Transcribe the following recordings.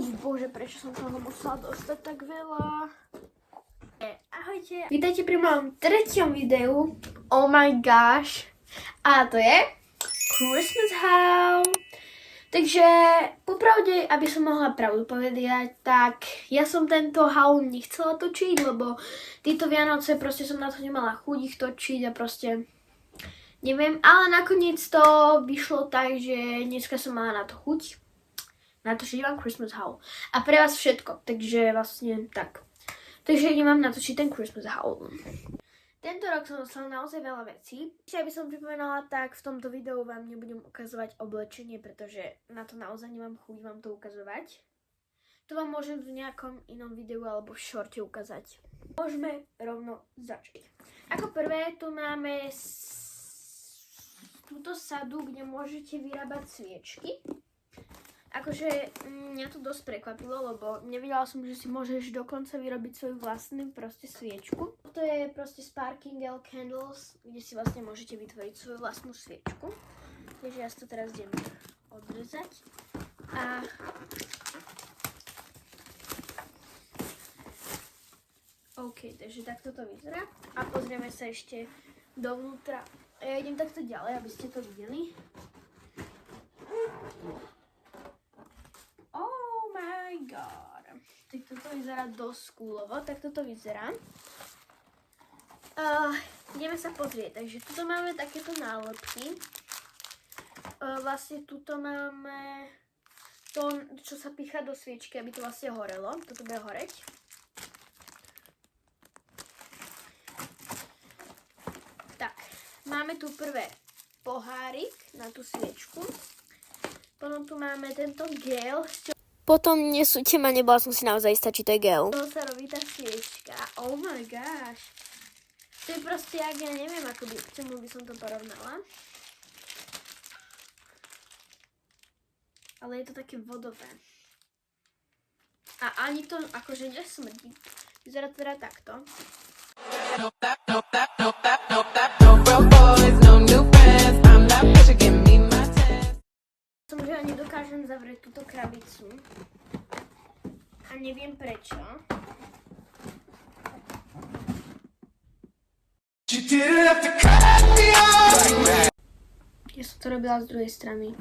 Bože, prečo som toho musela dostať tak veľa? Ahojte. Vítajte pri mojom treťom videu. Oh my gosh. A to je Christmas haul. Takže popravde, aby som mohla pravdu povedať, tak ja som tento haul nechcela točiť, lebo tieto Vianoce proste som na to nemala chuť ich točiť a proste neviem, ale nakoniec to vyšlo tak, že dneska som mala na to chuť. Natočiť vám Christmas haul. A pre vás všetko, takže vlastne tak. Takže idem vám natočiť ten Christmas haul. Tento rok som dostala naozaj veľa vecí. Aby som pripomenala, tak v tomto videu vám nebudem ukazovať oblečenie, pretože na to naozaj nemám chuť vám to ukazovať. To vám môžem v nejakom inom videu alebo v šorte ukázať. Môžeme rovno začať. Ako prvé tu máme túto sadu, kde môžete vyrábať sviečky. Akože mňa to dosť prekvapilo, lebo nevidela som, že si môžeš dokonca vyrobiť svoju vlastnú proste sviečku. To je proste Sparkling Candles, kde si vlastne môžete vytvoriť svoju vlastnú sviečku. Takže ja si to teraz idem odrezať. A OK, takže takto to vyzerá. A pozrieme sa ešte dovnútra. Ja idem takto ďalej, aby ste to videli. God. Tak toto vyzerá dosť coolovo, tak toto vyzerá. Ideme sa pozrieť, takže tuto máme takéto nálepky. Vlastne tuto máme to, čo sa pícha do sviečky, aby to vlastne horelo. Toto bude horeť. Tak, máme tu prvé pohárik na tú sviečku. Potom tu máme tento gel. Potom nesúďte ma, nebola som si naozaj istá, či to je gel. To sa robí tá sviečka. Oh my gosh. To je proste, ja neviem, ako by, k čomu by som to porovnala. Ale je to také vodové. A ani to akože nesmrdí. Vyzerá teda takto. Že ani dokážem zavrieť túto krabicu. A neviem prečo. Ja som to robila z druhej strany.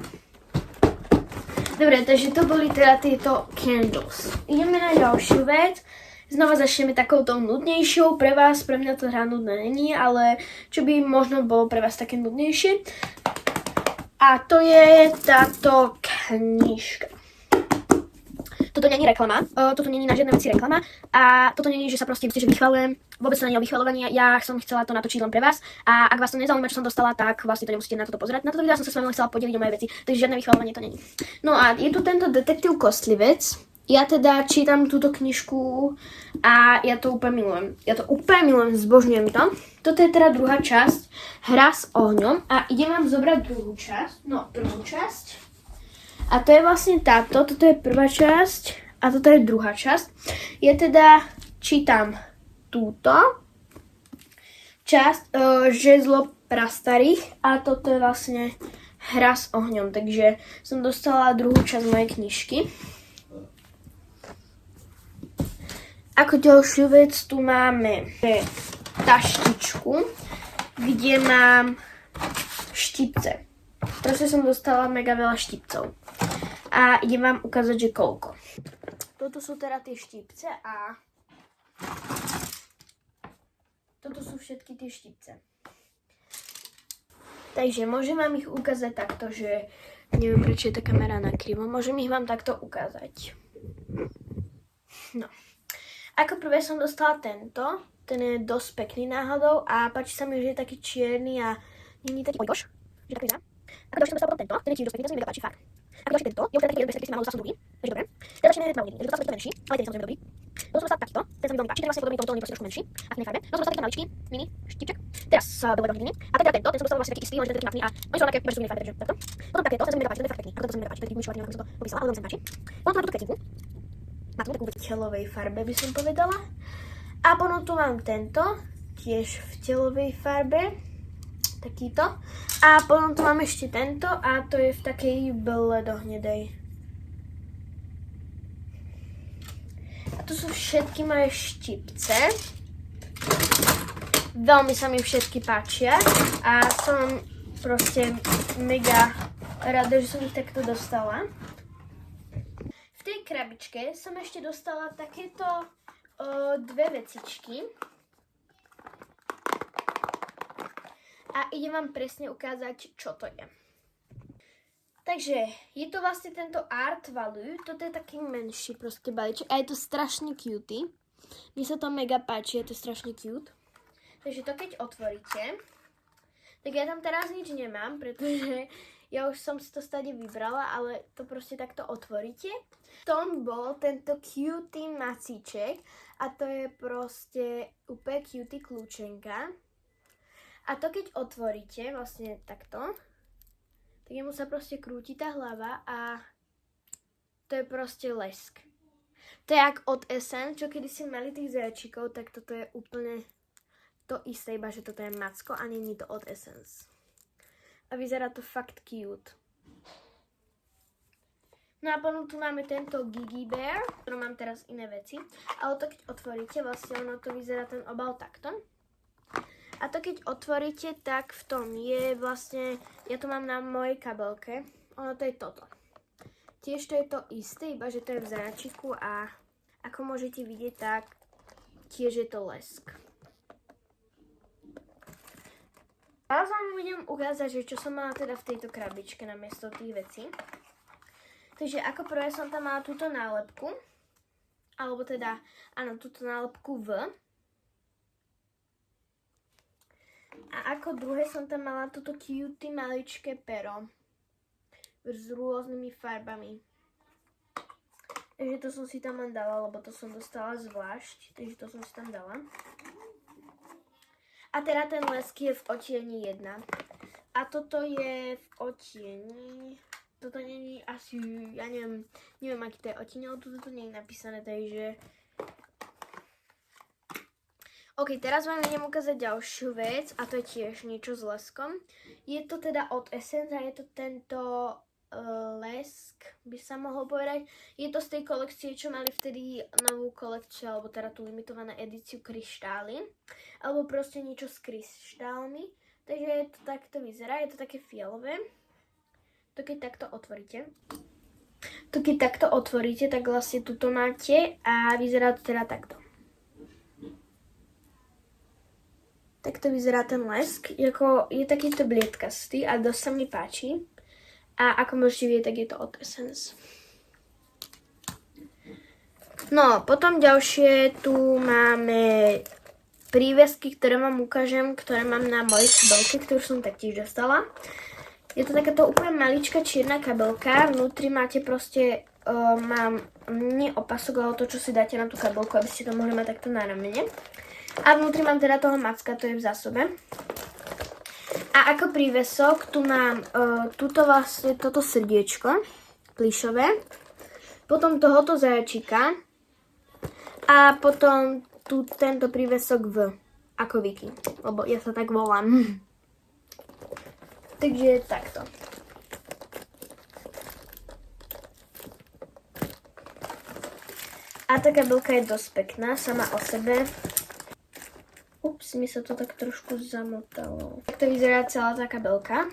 Dobre, takže to boli teda tieto candles. Ideme na ďalšiu vec. Znova začneme takouto nudnejšou. Pre vás, pre mňa to hra nudné není, ale čo by možno bolo pre vás také nudnejšie. A to je táto knižka. Toto nie je reklama, toto nie je na žiadne veci reklama a toto nie je, že sa proste že vychvalujem, vôbec sa nie o vychvaľovanie, ja som chcela to natočiť len pre vás a ak vás to nezaujíma, čo som dostala, tak vlastne to nemusíte na toto pozerať. Na toto video som sa s vami len chcela podeliť o moje veci, takže žiadne vychvaľovanie to nie je. No a je tu tento detektív Kostlivec. Ja teda čítam túto knižku a ja to úplne milujem. Ja to úplne milujem, zbožňujem to. Toto je teda druhá časť, Hra s ohňom a idem vám zobrať druhú časť, prvú časť. A to je vlastne táto, toto je prvá časť a toto je druhá časť. Ja teda čítam túto časť, Žezlo prastarých a toto je vlastne Hra s ohňom, takže som dostala druhú časť mojej knižky. Ako ďalšiu vec tu máme taštičku, kde mám štipce. Proste som dostala mega veľa štipcov. A idem vám ukázať, že koľko. Toto sú teda tie štipce a toto sú všetky tie štipce. Takže môžem vám ich ukázať takto, že neviem, prečo je tá kamera nakrivo. Môžem ich vám takto ukázať. No. Ako prvé som dostala tento, ten je dosť pekný náhodou a páči sa mi, že je taký čierny a nie je taký ojkoš, že tak vyzerá. Ako ďalšie som dostala potom tento, ten je tiež dosť pekný, to sa mi mega páči, fakt. Ako ďalšie tento, je už teda taký jeden, ktorý si málo dostala som druhý, takže dobre. Teda začneme hneď malý, že dostala som to menší, ale ten je samozrejme dobrý. Potom som dostala takýto, ten sa mi veľmi páči, ten vlastne podobný tomuto, on je proste trošku menší a v inej farbe. Potom som dostala taký maličký, mini štipček, teraz veľmi hodiny. A teda tento, ten som dostala vlastne taký istý, lenže ten je taký matný a oni sú také bežné inej farbe, takže takto. Potom takéto, ten sa mi mega páči, ten je fakt pekný, ako to sa mi mega páči, to je taký myšľadný, ako som to popísala, ale veľmi sa mi páči. Potom mám túto kvetinku. Má tu takú v telovej farbe, by som povedala. A potom tu mám tento, tiež v telovej farbe, takýto. A potom tu mám ešte tento a to je v takej bledohnedej. tu sú všetky moje štipce. Veľmi sa mi všetky páčia a som proste mega rada, že som ich takto dostala. V tej krabičke som ešte dostala takéto dve vecičky. A idem vám presne ukázať, čo to je. Takže je to vlastne tento Art Value. Toto je taký menší proste balíček a je to strašne cutie. Mne sa to mega páči, je to strašne cute. Takže to keď otvoríte, tak ja tam teraz nič nemám, pretože ja už som si to stade vybrala, ale to proste takto otvoríte. V tom bol tento cutie macíček a to je proste úplne cutie kľúčenka. A to keď otvoríte vlastne takto, tak jemu sa proste krúti tá hlava a to je proste lesk. To je jak od Essence, čo kedy si mali tých zajačikov, tak toto je úplne to isté, iba že toto je macko a nie je to od Essence. A vyzerá to fakt cute. No a potom tu máme tento Gigi Bear, v ktorom mám teraz iné veci. Ale to keď otvoríte, vlastne ono to vyzerá ten obal takto. A to keď otvoríte, tak v tom je vlastne, ja to mám na mojej kabelke, ono to je toto. Tiež to je to isté, iba že to je v záčiku a ako môžete vidieť, tak tiež je to lesk. Teraz vám budem ukázať, že čo som mala teda v tejto krabičke namiesto tých vecí. Takže ako prvé som tam mala túto nálepku, alebo teda, áno, túto nálepku V. A ako druhé som tam mala toto cutie maličké pero s rôznymi farbami. Takže to som si tam len dala, lebo to som dostala zvlášť, takže to som si tam dala. A teda ten lesk je v otieni 1. A toto je v otieni... Toto nie je asi... Ja neviem aký to je otieni, ale toto nie je napísané, takže... OK, teraz vám idem ukázať ďalšiu vec a to je tiež niečo s leskom. Je to teda od Essence a je to tento lesk, by sa mohol povedať. Je to z tej kolekcie, čo mali vtedy novú kolekciu, alebo teda tú limitovanú edíciu kryštály. Alebo proste niečo s kryštálmi. Takže to takto vyzerá, je to také fialové. To keď takto otvoríte. Tak vlastne tuto máte a vyzerá to teda takto. Takto vyzerá ten lesk. Je takýto bliedkastý a dosť sa mi páči. A ako môžete vidieť, tak je to od Essence. No, potom ďalšie tu máme prívesky, ktoré vám ukážem, ktoré mám na mojej kabelke, ktorú som taktiež dostala. Je to takáto úplne maličká čierna kabelka. Vnútri máte proste, mám nie opasok, ale to, čo si dáte na tú kabelku, aby ste to mohli mať takto na ramene. A vnútri mám teda toho macka, to je v zásobe. A ako prívesok tu mám vlastne toto srdiečko, plyšové. Potom tohoto zajačika. A potom tu tento prívesok V, ako Vicky, lebo ja sa tak volám. Takže takto. A tá kabelka je dosť pekná, sama o sebe. Ups, mi sa to tak trošku zamotalo. Tak to vyzerá celá tá kabelka.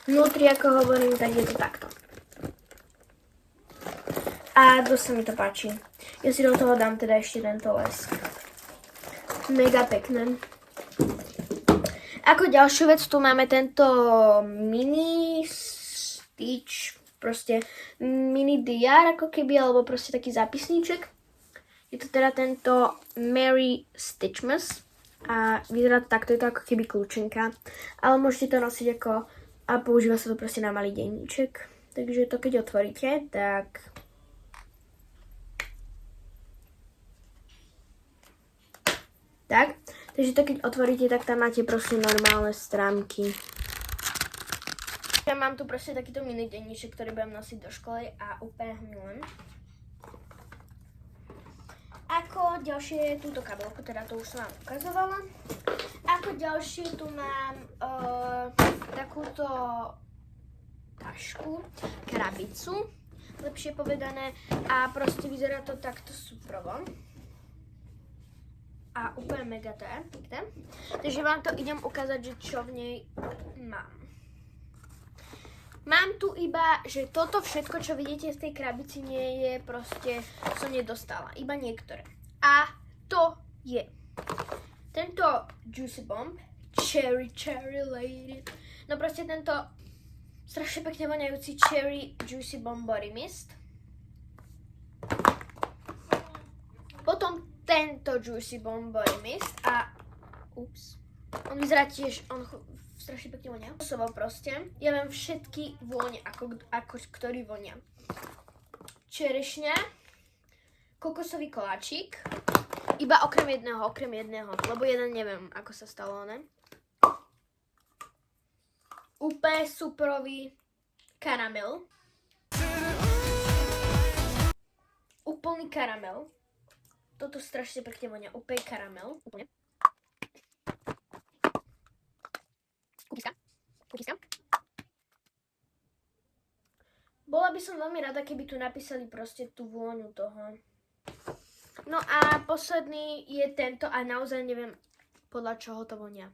Vnútri, ako hovorím, tak je to takto. A dosť sa mi to páči. Ja si do toho dám teda ešte tento lesk. Mega pekné. Ako ďalšiu vec tu máme tento mini Stitch, proste mini diár ako keby, alebo proste taký zápisníček. Je to teda tento Merry Stitchmas a vyzerá to takto, je to ako keby kľúčenka, ale môžete to nosiť ako, a používa sa to proste na malý denníček. Takže to keď otvoríte, tak takže to keď otvoríte, tak tam máte proste normálne stránky. Ja mám tu proste takýto mini denníček, ktorý budem nosiť do školy a úplne milujem. Ako ďalšie túto kabelku, teda to už som vám ukazovala. Ako ďalšie tu mám takúto tašku, krabicu. lepšie povedané. A proste vyzerá to takto súprovo. A úplne mega to je pekné. Takže vám to idem ukázať, že čo v nej mám. Mám tu iba, že toto všetko, čo vidíte z tej krabici, nie je proste, som nedostala. Iba niektoré. A to je tento Juicy Bomb, Cherry Lady. No proste tento strašne pekne voňajúci Cherry Juicy Bomb Body Mist. Potom tento Juicy Bomb Body Mist a on vyzerá tiež, strašne pekne vonia. Osobo proste. Ja mám všetky vône, ako ktorý vonia. Čerešňa, kokosový koláčik, iba okrem jedného, lebo jeden neviem, ako sa stalo, ne? Úplne súperový karamel. Úplný karamel. Toto strašne pekne vonia, úplne karamel. Úplne. Kúkiska. Bola by som veľmi rada, keby tu napísali proste tú vôňu toho. No a posledný je tento a naozaj neviem, podľa čoho to vonia.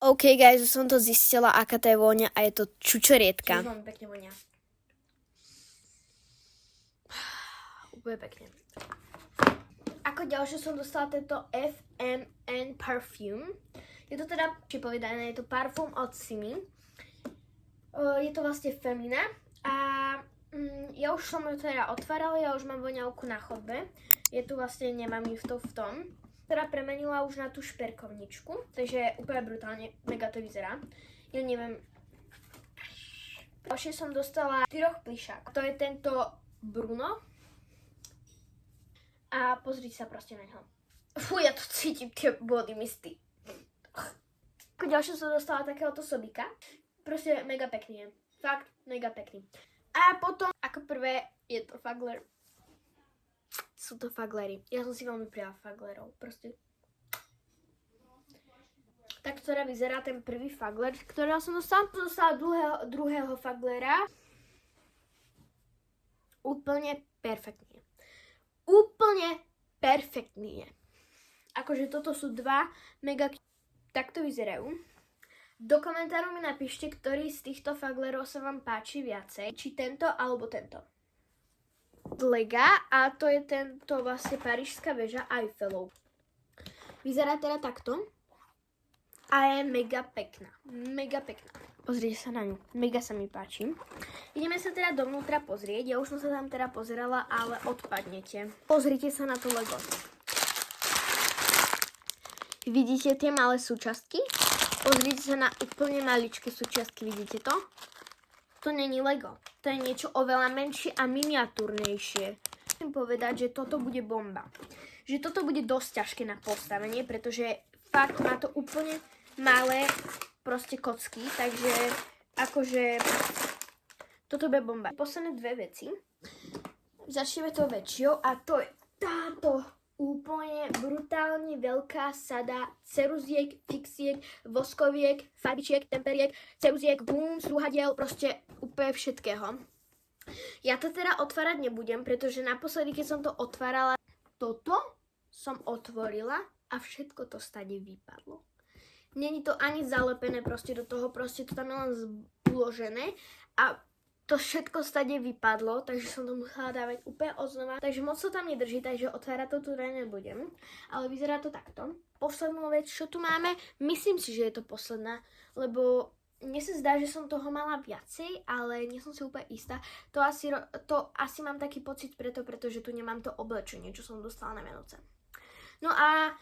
OK, guys, už som to zistila, aká to je vôňa a je to čučorietka. Veľmi pekne vonia. Úplne pekne. Ako ďalšie som dostala tento FMN Perfume. Je to teda, či povedané, je to parfum od Simi. Je to vlastne femina a ja už som ju teda otvárala, ja už mám voňavku na chodbe. Je tu vlastne, nemám ju v tom. Teda premenila už na tú šperkovničku, takže úplne brutálne, mega to vyzerá. Ja neviem. Ďalšie som dostala 4 plišák. To je tento Bruno. A pozrite sa proste na ňo. Fú, ja to cítim, tie body misty. Ako ďalšie som dostala takéhoto sobíka. Proste mega pekný je. Fakt, mega pekný. A potom, ako prvé, je to Fugler. Sú to Fuglery. Ja som si veľmi prijala Fuglerov. Proste. Tak teda vyzerá ten prvý Fugler, ktorého som dostala. Dostala druhého Fuglera. Úplne perfektný. Úplne perfektný je. Akože toto sú dva mega... Takto vyzerajú. Do komentárov mi napíšte, ktorý z týchto Fuglerov sa vám páči viacej. Či tento, alebo tento. Lega a to je tento vlastne parížská väža Eiffelov. Vyzerá teda takto. A je mega pekná. Mega pekná. Pozrite sa na ňu. Mega sa mi páči. Ideme sa teda dovnútra pozrieť. Ja už som sa tam teda pozerala, ale odpadnete. Pozrite sa na to Lego. Vidíte tie malé súčiastky? Pozrite sa na úplne maličké súčiastky. Vidíte to? To není Lego. To je niečo oveľa menšie a miniatúrnejšie. Chcem povedať, že toto bude bomba. Že toto bude dosť ťažké na postavenie, pretože fakt má to úplne malé proste kocky, takže akože toto bude bomba. Posledné dve veci. Začneme to väčšou a to je táto úplne brutálne veľká sada ceruziek, fixiek, voskoviek, farbičiek, temperiek, ceruziek, boom, sluhadiel, proste úplne všetkého. Ja to teda otvárať nebudem, pretože naposledy, keď som to otvárala, toto som otvorila a všetko to stade vypadlo. Není to ani zalepené proste do toho, proste to tam je len uložené a to všetko stade vypadlo, takže som to musela dávať úplne odznova. Takže moc to tam nedrží, takže otvárať to tu nebudem. Ale vyzerá to takto. Poslednú vec, čo tu máme, myslím si, že je to posledná, lebo mne sa zdá, že som toho mala viacej, ale nie som si úplne istá. To asi mám taký pocit pretože tu nemám to oblečenie, čo som dostala na Vianoce. No a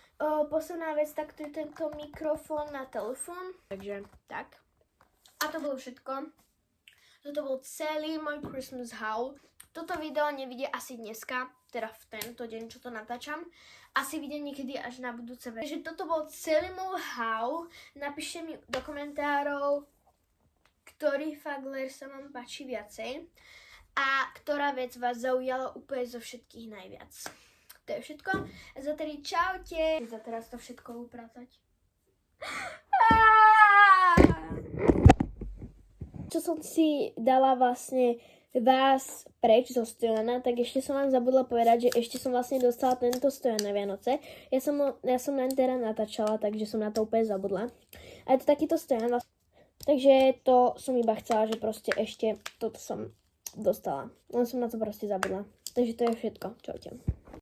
posledná vec, tak to je tento mikrofón na telefón. Takže tak. A to bolo všetko. Toto bol celý môj Christmas haul. Toto video nevidie asi dneska, teda v tento deň, čo to natáčam. Asi vidie niekedy až na budúce. Takže toto bol celý môj haul. Napíšte mi do komentárov, ktorý Fugler sa vám páči viacej a ktorá vec vás zaujala úplne zo všetkých najviac. To je všetko. Za tedy čaute. Za teraz to všetko upratať. Čo som si dala vlastne vás preč zo stojana, tak ešte som vám zabudla povedať, že ešte som vlastne dostala tento stojan na Vianoce. Ja som len teda natáčala, takže som na to úplne zabudla. A je to takýto stojan. Takže to som iba chcela, že proste ešte toto som dostala. Len som na to proste zabudla. Takže to je všetko. Čaute.